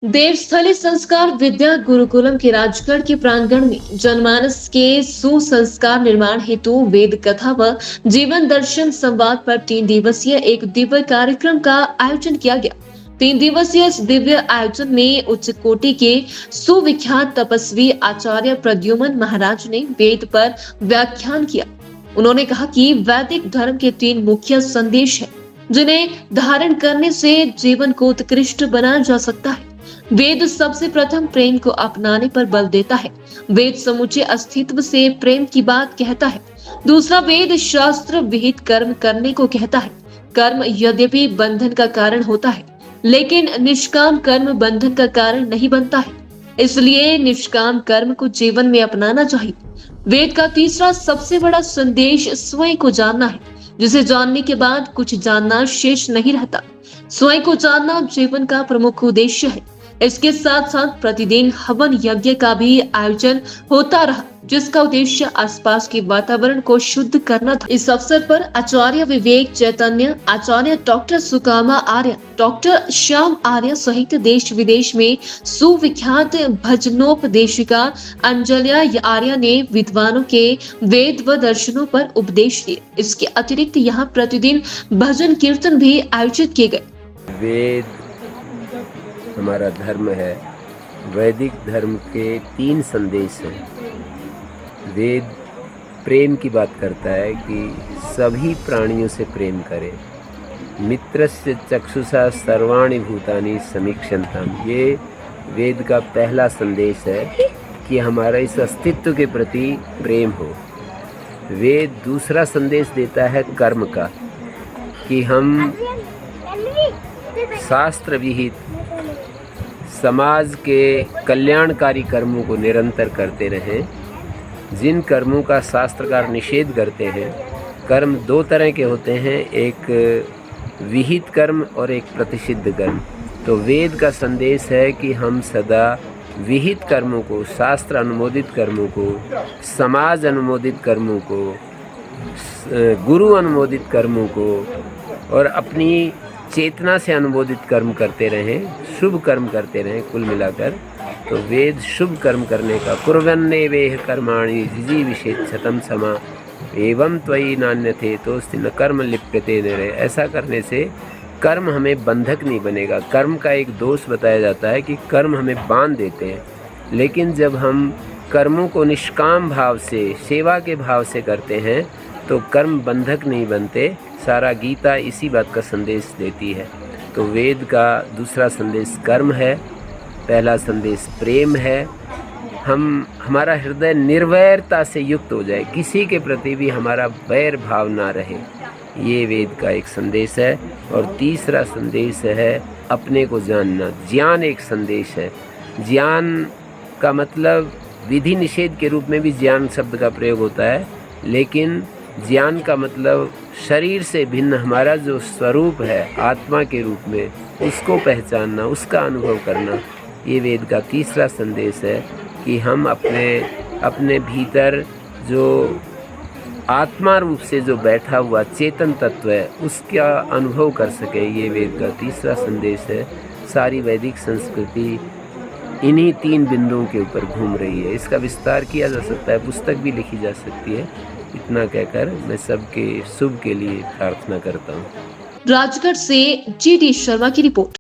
देवस्थली संस्कार विद्या गुरुकुलम के राजगढ़ के प्रांगण में जनमानस के सुसंस्कार निर्माण हेतु वेद कथा व जीवन दर्शन संवाद पर 3 दिवसीय एक दिव्य कार्यक्रम का आयोजन किया गया। 3 दिवसीय इस दिव्य आयोजन में उच्च कोटि के सुविख्यात तपस्वी आचार्य प्रद्युमन महाराज ने वेद पर व्याख्यान किया। उन्होंने कहा कि वैदिक धर्म के 3 मुख्य संदेश हैं, जिन्हें धारण करने से जीवन को उत्कृष्ट बनाया जा सकता है। वेद सबसे प्रथम प्रेम को अपनाने पर बल देता है। वेद समूचे अस्तित्व से प्रेम की बात कहता है। दूसरा, वेद शास्त्र विहित कर्म करने को कहता है। कर्म यद्यपि बंधन का कारण होता है, लेकिन निष्काम कर्म बंधन का कारण नहीं बनता है। इसलिए निष्काम कर्म को जीवन में अपनाना चाहिए। वेद का तीसरा सबसे बड़ा संदेश स्वयं को जानना है, जिसे जानने के बाद कुछ जानना शेष नहीं रहता। स्वयं को जानना जीवन का प्रमुख उद्देश्य है। इसके साथ साथ प्रतिदिन हवन यज्ञ का भी आयोजन होता रहा, जिसका उद्देश्य आसपास के वातावरण को शुद्ध करना था। इस अवसर पर आचार्य विवेक चैतन्य, आचार्य डॉक्टर सुकामा आर्य, डॉक्टर श्याम आर्य सहित देश विदेश में सुविख्यात भजनोपदेशिका अंजल्या आर्य ने विद्वानों के वेद व दर्शनों पर उपदेश दिए। इसके अतिरिक्त यहाँ प्रतिदिन भजन कीर्तन भी आयोजित किए गए। वेद हमारा धर्म है। वैदिक धर्म के 3 संदेश हैं। वेद प्रेम की बात करता है कि सभी प्राणियों से प्रेम करें। मित्रस्य चक्षुषा सर्वाणि भूतानि समीक्षन्ताम, ये वेद का पहला संदेश है कि हमारा इस अस्तित्व के प्रति प्रेम हो। वेद दूसरा संदेश देता है कर्म का, कि हम शास्त्र विहित समाज के कल्याणकारी कर्मों को निरंतर करते रहें। जिन कर्मों का शास्त्रकार निषेध करते हैं, कर्म 2 तरह के होते हैं, एक विहित कर्म और एक प्रतिषिद्ध कर्म। तो वेद का संदेश है कि हम सदा विहित कर्मों को, शास्त्र अनुमोदित कर्मों को, समाज अनुमोदित कर्मों को, गुरु अनुमोदित कर्मों को और अपनी चेतना से अनुमोदित कर्म करते रहें, शुभ कर्म करते रहें। कुल मिलाकर तो वेद शुभ कर्म करने का, कुर्वन्ने वेह कर्माणि जिजीविषेत् शतं समा एवं त्वयि नान्यथे तोस्ति न कर्म लिप्यते नरे। ऐसा करने से कर्म हमें बंधक नहीं बनेगा। कर्म का एक दोष बताया जाता है कि कर्म हमें बांध देते हैं, लेकिन जब हम कर्मों को निष्काम भाव से, सेवा के भाव से करते हैं तो कर्म बंधक नहीं बनते। सारा गीता इसी बात का संदेश देती है। तो वेद का दूसरा संदेश कर्म है, पहला संदेश प्रेम है। हमारा हृदय निर्वैरता से युक्त हो जाए, किसी के प्रति भी हमारा वैर भाव ना रहे, ये वेद का एक संदेश है। और तीसरा संदेश है अपने को जानना। ज्ञान एक संदेश है। ज्ञान का मतलब विधि निषेध के रूप में भी ज्ञान शब्द का प्रयोग होता है, लेकिन ज्ञान का मतलब शरीर से भिन्न हमारा जो स्वरूप है आत्मा के रूप में, उसको पहचानना, उसका अनुभव करना। ये वेद का तीसरा संदेश है कि हम अपने भीतर जो आत्मा रूप से जो बैठा हुआ चेतन तत्व है उसका अनुभव कर सके। ये वेद का तीसरा संदेश है। सारी वैदिक संस्कृति इन्हीं 3 बिंदुओं के ऊपर घूम रही है। इसका विस्तार किया जा सकता है, पुस्तक भी लिखी जा सकती है। इतना कहकर मैं सबके शुभ के लिए प्रार्थना करता हूँ। राजगढ़ से GD शर्मा की रिपोर्ट।